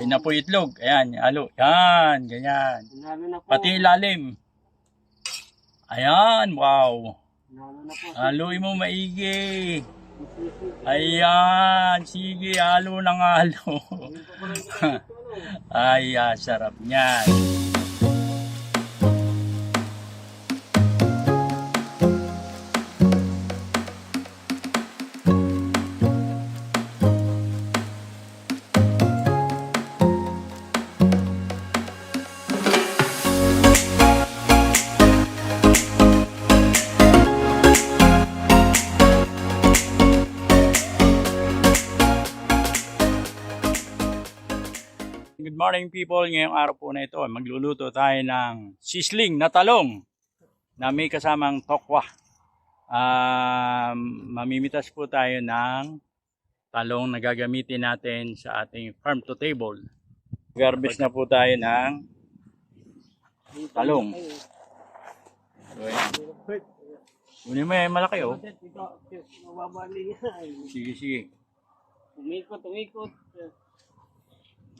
Yan na po itlog. Ayan, halo. Yan, ganyan. Pati ilalim. Ayan, wow. Haluin mo maigi. Ayan, sige, halo ng halo. Ay, sarap niyan. Good morning people, ngayong araw po na ito magluluto tayo ng sisling na talong na may kasamang tokwa. Mamimitas po tayo ng talong na gagamitin natin sa ating farm to table. Garbage na po tayo ng talong. So, kunin mo yung malaki oh. Sige, sige. Umikot.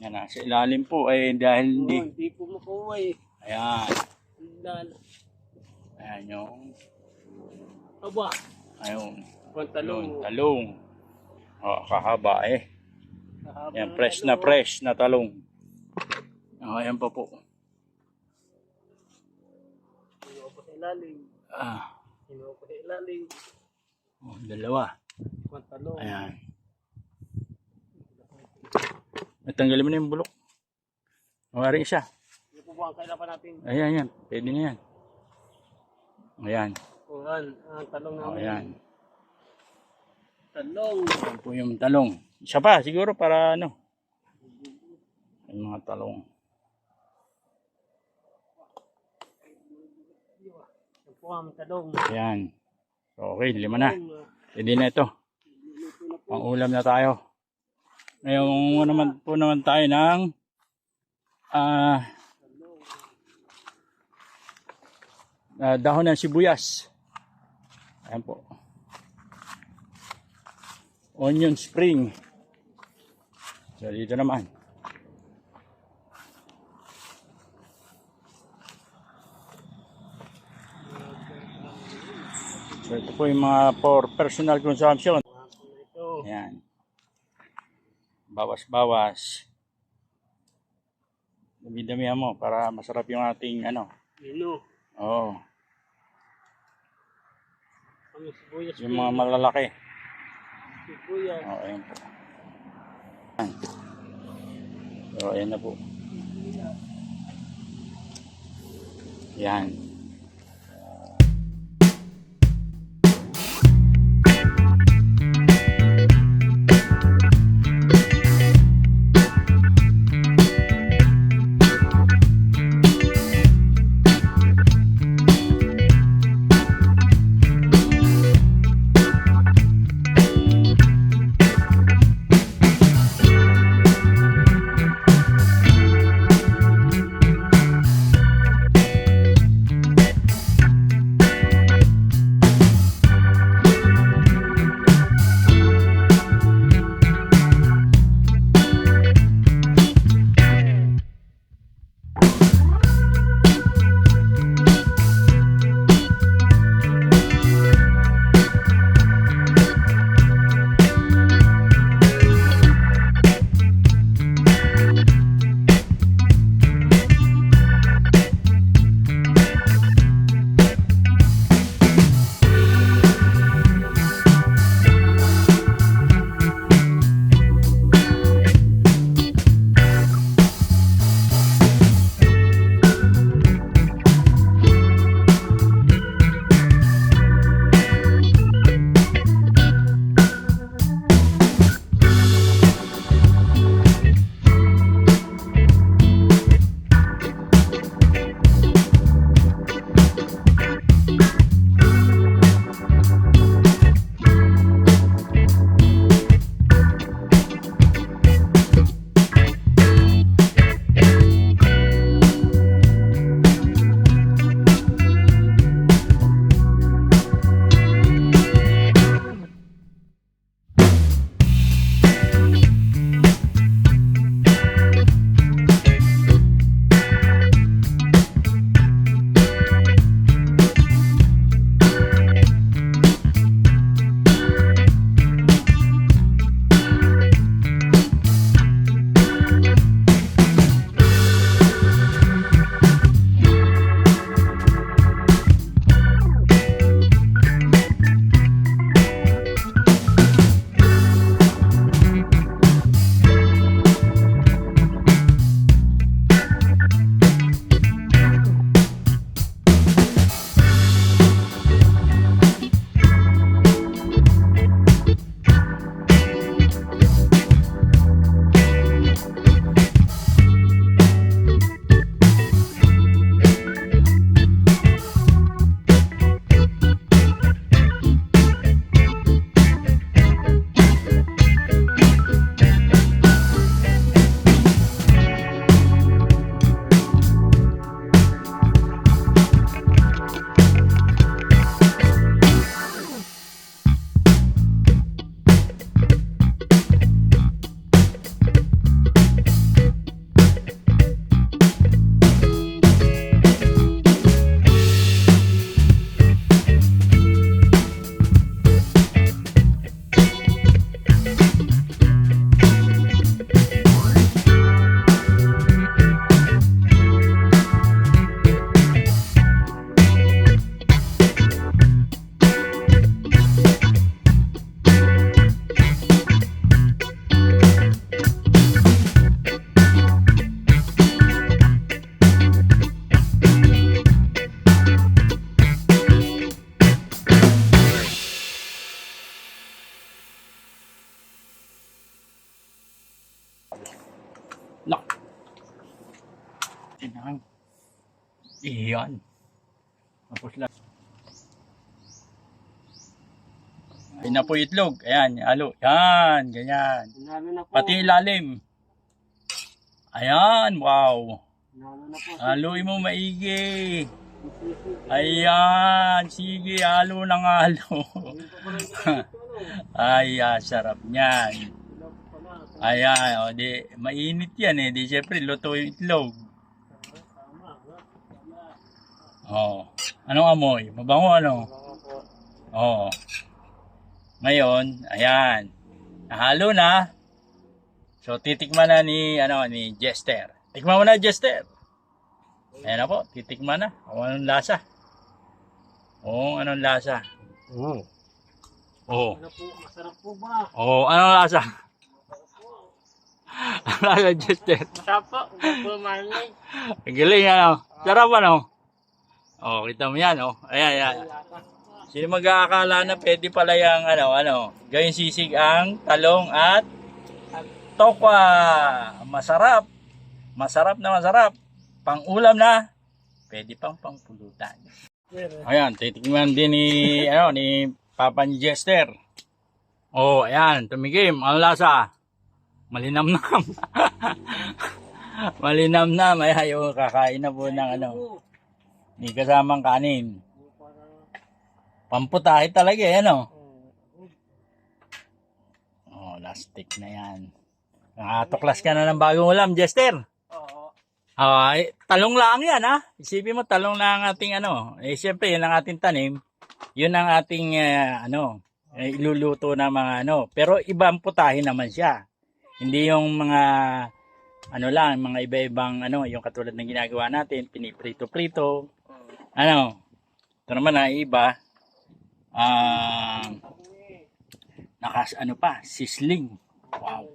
Yan na, sa ilalim po ay dahil Hindi po makuha eh. Ayan. Dahil, Ayan yung aba, ayun. talong. Talong. Oh, kakaba eh. Kahaba Yan, ng fresh na talong. Oh, ayan pa po. Hinuha ko sa ilalim. Hinuha ko sa ilalim. Oh, dalawa. Kung talong. Ayan. Natanggalin mo na yung bulok. Mawaring isa. Ito po ang kailangan natin. Ayan, yan. Pwede na yan. Ayan. Kuhan, ang talong Oh, namin. ayan. Talong. Ayan po yung talong. Isa pa, siguro para ano. Yung mga talong. Ito po ang talong. Ayan. So, okay, 5 na. Pwede na ito. Pang ulam na tayo. Ngayon naman tayo ng dahon ng sibuyas. Ayan po. Onion spring. So dito naman. So ito po yung mga for personal consumption. Ito. Ayan. Bawas-bawas. Dami-damihan mo para masarap yung ating ano. Menu. Oo. Ang sibuyas. Yung mga malalaki. Sibuyas. Oo, ayan po. Ayan. So, ayan na po. Yan. natin ang iyan. Tapos lang. Ayun na po itlog. Ayan, halo. Yan, ganyan. Nalo na po. Pati ilalim. Ayan, wow. Nalo na po. Haluin mo maigi. Sisig. Ayan, sige, halo ng halo. Ayun pa pala yung ito, Ay, sarap niyan. Sila pa pala. Ayan, o di, mainit yan eh. Di syempre, luto yung itlog. Tama. Tama. Oh, anong amoy? Mabango ano? Mga po. Oo. Ngayon, ayan. Nahalo na. So titikman na ni Jester. Tikman mo na, Jester. Ayan na po, titikman na. O anong lasa? Oo, anong lasa? Oo. Oo. Ano po? Masarap po ba? Oo, anong lasa? Anong lasa, Jester? Masarap po. Masarap po manay. Ang galing ano. Sarap ano? Oh, kita mo yan oh. Ayan, ayan. Sino mag-aakala na pwede pala yung gawing sisig ang talong at tokwa. Masarap. Masarap na masarap. Pang-ulam na. Pwede pang pangpulutan. Ayan, titikman din ni Papa ni Jester. Oh, ayan, tumigim. Ang lasa? Malinamnam. Malinamnam. Ay, yung kakain na po ng may kasamang kanin. Pamputahe talaga eh, Oh, lastik na yan. Nakatuklas ka na ng bagong ulam, Jester. Oo. Ay, talong lang yan, ha? Isipin mo, talong lang ang ating siyempre, yun ang ating tanim. Yun ang ating, iluluto na mga Pero ibang putahe naman siya. Hindi yung mga, mga iba-ibang, yung katulad ng ginagawa natin, piniprito-prito. Ito naman na iba. Sisling. Wow.